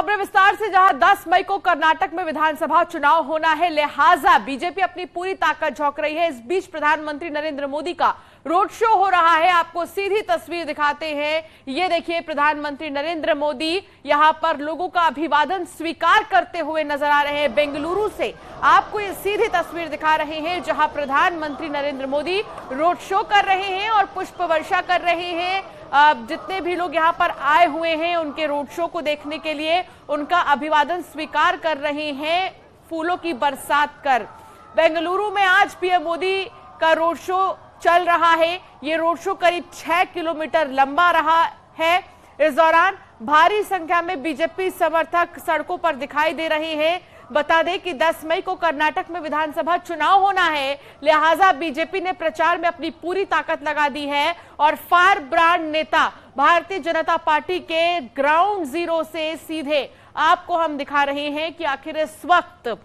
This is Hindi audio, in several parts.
खबरें विस्तार से। जहां 10 मई को कर्नाटक में विधानसभा चुनाव होना है, लिहाजा बीजेपी अपनी पूरी ताकत झोंक रही है। इस बीच प्रधानमंत्री नरेंद्र मोदी का रोड शो हो रहा है। आपको सीधी तस्वीर दिखाते हैं। ये देखिए, प्रधानमंत्री नरेंद्र मोदी यहां पर लोगों का अभिवादन स्वीकार करते हुए नजर आ रहे हैं। बेंगलुरु से आपको ये सीधी तस्वीर दिखा रहे हैं, जहां प्रधानमंत्री नरेंद्र मोदी रोड शो कर रहे हैं और पुष्प वर्षा कर रहे हैं। जितने भी लोग यहाँ पर आए हुए हैं, उनके रोड शो को देखने के लिए उनका अभिवादन स्वीकार कर रहे हैं, फूलों की बरसात कर। बेंगलुरु में आज पीएम मोदी का रोड शो चल रहा है। ये रोड शो करीब 6 किलोमीटर लंबा रहा है। इस दौरान भारी संख्या में बीजेपी समर्थक सड़कों पर दिखाई दे रहे हैं। बता दें कि 10 मई को कर्नाटक में विधानसभा चुनाव होना है, लिहाजा बीजेपी ने प्रचार में अपनी पूरी ताकत लगा दी है और फायर ब्रांड नेता भारतीय जनता पार्टी के ग्राउंड जीरो से सीधे आपको हम दिखा रहे हैं कि आखिर इस वक्त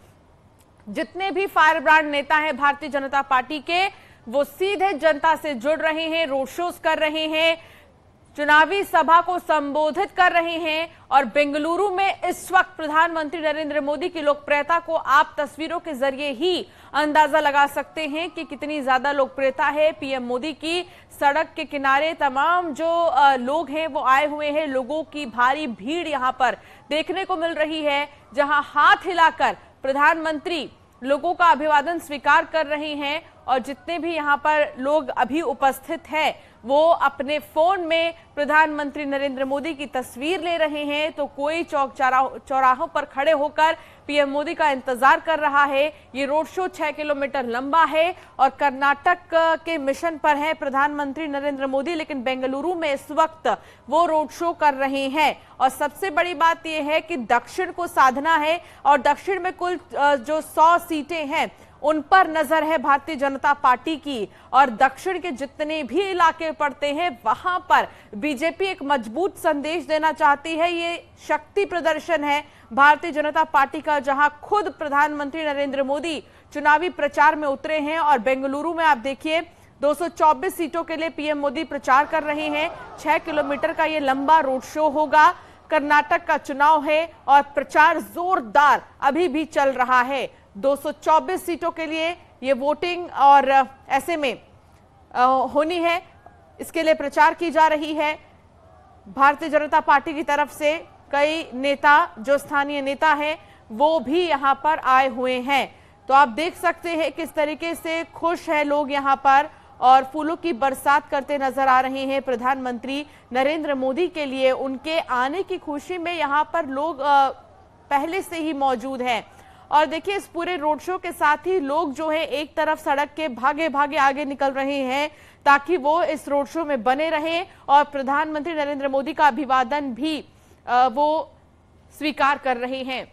जितने भी फायर ब्रांड नेता हैं भारतीय जनता पार्टी के, वो सीधे जनता से जुड़ रहे हैं, रोड शोज कर रहे हैं, चुनावी सभा को संबोधित कर रहे हैं। और बेंगलुरु में इस वक्त प्रधानमंत्री नरेंद्र मोदी की लोकप्रियता को आप तस्वीरों के जरिए ही अंदाजा लगा सकते हैं कि कितनी ज्यादा लोकप्रियता है पीएम मोदी की। सड़क के किनारे तमाम जो लोग हैं वो आए हुए हैं। लोगों की भारी भीड़ यहां पर देखने को मिल रही है, जहां हाथ हिलाकर प्रधानमंत्री लोगों का अभिवादन स्वीकार कर रहे हैं। और जितने भी यहाँ पर लोग अभी उपस्थित हैं, वो अपने फोन में प्रधानमंत्री नरेंद्र मोदी की तस्वीर ले रहे हैं, तो कोई चौक चौराहों पर खड़े होकर पीएम मोदी का इंतजार कर रहा है। ये रोड शो 6 किलोमीटर लंबा है और कर्नाटक के मिशन पर है प्रधानमंत्री नरेंद्र मोदी, लेकिन बेंगलुरु में इस वक्त वो रोड शो कर रहे हैं। और सबसे बड़ी बात यह है कि दक्षिण को साधना है और दक्षिण में कुल जो 100 सीटें हैं उन पर नजर है भारतीय जनता पार्टी की। और दक्षिण के जितने भी इलाके पड़ते हैं, वहां पर बीजेपी एक मजबूत संदेश देना चाहती है। ये शक्ति प्रदर्शन है भारतीय जनता पार्टी का, जहां खुद प्रधानमंत्री नरेंद्र मोदी चुनावी प्रचार में उतरे हैं। और बेंगलुरु में आप देखिए 224 सीटों के लिए पीएम मोदी प्रचार कर रहे हैं। 6 किलोमीटर का ये लंबा रोड शो होगा। कर्नाटक का चुनाव है और प्रचार जोरदार अभी भी चल रहा है। 224 सीटों के लिए ये वोटिंग और ऐसे में होनी है, इसके लिए प्रचार की जा रही है। भारतीय जनता पार्टी की तरफ से कई नेता, जो स्थानीय नेता हैं, वो भी यहां पर आए हुए हैं। तो आप देख सकते हैं किस तरीके से खुश है लोग यहां पर और फूलों की बरसात करते नजर आ रहे हैं प्रधानमंत्री नरेंद्र मोदी के लिए। उनके आने की खुशी में यहां पर लोग पहले से ही मौजूद हैं। और देखिए, इस पूरे रोड शो के साथ ही लोग जो है एक तरफ सड़क के भागे भागे आगे निकल रहे हैं, ताकि वो इस रोड शो में बने रहें और प्रधानमंत्री नरेंद्र मोदी का अभिवादन भी वो स्वीकार कर रहे हैं।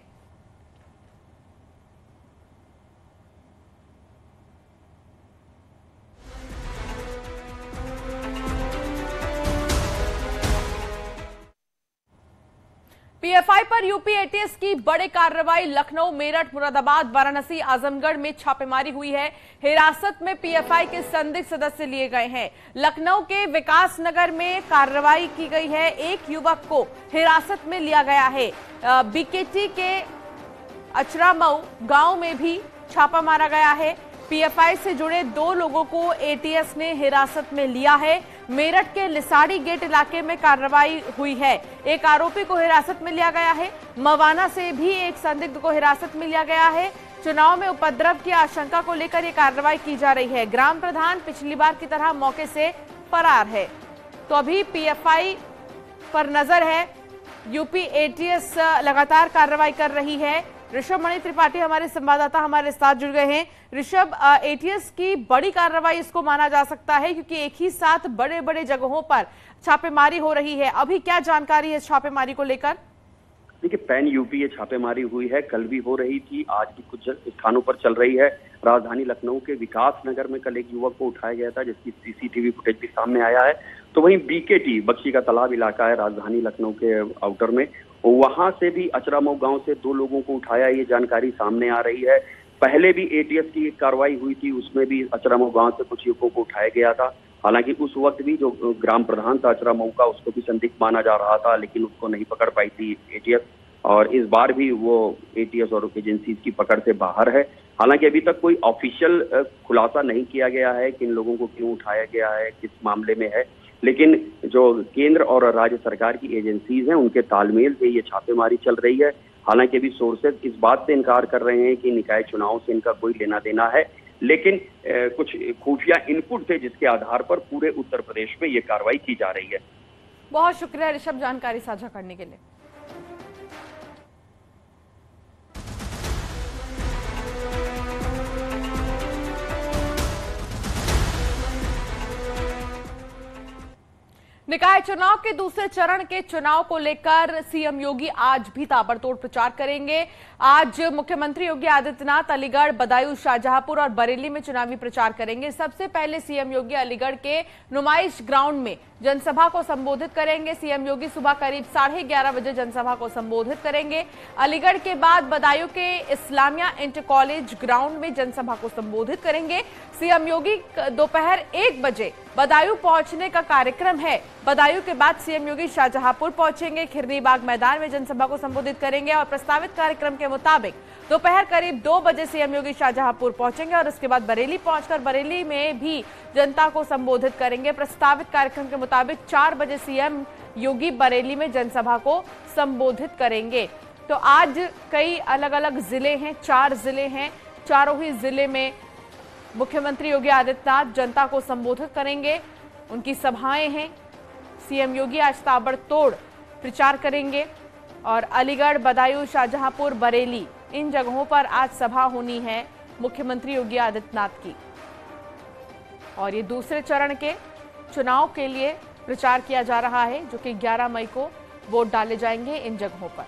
पीएफआई पर यूपी एटीएस की बड़ी कार्रवाई। लखनऊ, मेरठ, मुरादाबाद, वाराणसी, आजमगढ़ में छापेमारी हुई है। हिरासत में पीएफआई के संदिग्ध सदस्य लिए गए हैं। लखनऊ के विकास नगर में कार्रवाई की गई है। एक युवक को हिरासत में लिया गया है। बीकेटी के अचरामऊ गांव में भी छापा मारा गया है। पीएफआई से जुड़े 2 लोगों को एटीएस ने हिरासत में लिया है। मेरठ के लिसाड़ी गेट इलाके में कार्रवाई हुई है। एक आरोपी को हिरासत में लिया गया है। मवाना से भी एक संदिग्ध को हिरासत में लिया गया है। चुनाव में उपद्रव की आशंका को लेकर यह कार्रवाई की जा रही है। ग्राम प्रधान पिछली बार की तरह मौके से फरार है। तो अभी पीएफआई पर नजर है। यूपी एटीएस लगातार कार्रवाई कर रही है। ऋषभ मणि त्रिपाठी हमारे संवाददाता हमारे साथ जुड़ गए हैं। ऋषभ, एटीएस की बड़ी कार्रवाई इसको माना जा सकता है, क्योंकि एक ही साथ बड़े बड़े जगहों पर छापेमारी हो रही है। अभी क्या जानकारी है इस छापेमारी को लेकर? देखिए, पैन यूपी ये छापेमारी हुई है, कल भी हो रही थी, आज भी कुछ स्थानों पर चल रही है। राजधानी लखनऊ के विकास नगर में कल एक युवक को उठाया गया था, जिसकी सीसीटीवी फुटेज भी सामने आया है। तो वहीं बीकेटी, बख्शी का तालाब इलाका है राजधानी लखनऊ के आउटर में, वहां से भी अचरामऊ गांव से 2 लोगों को उठाया, ये जानकारी सामने आ रही है। पहले भी एटीएस की एक कार्रवाई हुई थी, उसमें भी अचरामऊ गांव से कुछ युवकों को उठाया गया था। हालांकि उस वक्त भी जो ग्राम प्रधान था अचरामऊ का, उसको भी संदिग्ध माना जा रहा था, लेकिन उसको नहीं पकड़ पाई थी एटीएस। और इस बार भी वो एटीएस और एजेंसीज की पकड़ से बाहर है। हालांकि अभी तक कोई ऑफिशियल खुलासा नहीं किया गया है कि इन लोगों को क्यों उठाया गया है, किस मामले में है, लेकिन जो केंद्र और राज्य सरकार की एजेंसीज हैं उनके तालमेल से ये छापेमारी चल रही है। हालांकि अभी सोर्सेज इस बात से इनकार कर रहे हैं कि निकाय चुनाव से इनका कोई लेना देना है, लेकिन कुछ खुफिया इनपुट थे जिसके आधार पर पूरे उत्तर प्रदेश में ये कार्रवाई की जा रही है। बहुत शुक्रिया ऋषभ जानकारी साझा करने के लिए। निकाय चुनाव के दूसरे चरण के चुनाव को लेकर सीएम योगी आज भी ताबड़तोड़ प्रचार करेंगे। आज मुख्यमंत्री योगी आदित्यनाथ अलीगढ़, बदायूं, शाहजहांपुर और बरेली में चुनावी प्रचार करेंगे। सबसे पहले सीएम योगी अलीगढ़ के नुमाइश ग्राउंड में जनसभा को संबोधित करेंगे। सीएम योगी सुबह करीब 11:30 बजे जनसभा को संबोधित करेंगे। अलीगढ़ के बाद बदायूं के इस्लामिया इंटर कॉलेज ग्राउंड में जनसभा को संबोधित करेंगे। सीएम योगी दोपहर 1 बजे बदायूं पहुंचने का कार्यक्रम है। बदायूं के बाद सीएम योगी शाहजहांपुर पहुंचेंगे, खिरनीबाग मैदान में जनसभा को संबोधित करेंगे और प्रस्तावित कार्यक्रम के मुताबिक दोपहर करीब 2 बजे सीएम योगी शाहजहांपुर पहुंचेंगे और उसके बाद बरेली पहुंचकर बरेली में भी जनता को संबोधित करेंगे। प्रस्तावित कार्यक्रम के मुताबिक 4 बजे सीएम योगी बरेली में जनसभा को संबोधित करेंगे। तो आज कई अलग अलग जिले हैं, 4 जिले हैं, चारों ही जिले में मुख्यमंत्री योगी आदित्यनाथ जनता को संबोधित करेंगे। उनकी सभाएं हैं। सीएम योगी आज ताबड़तोड़ प्रचार करेंगे और अलीगढ़, बदायूं, शाहजहांपुर, बरेली इन जगहों पर आज सभा होनी है मुख्यमंत्री योगी आदित्यनाथ की। और ये दूसरे चरण के चुनाव के लिए प्रचार किया जा रहा है, जो कि 11 मई को वोट डाले जाएंगे इन जगहों पर।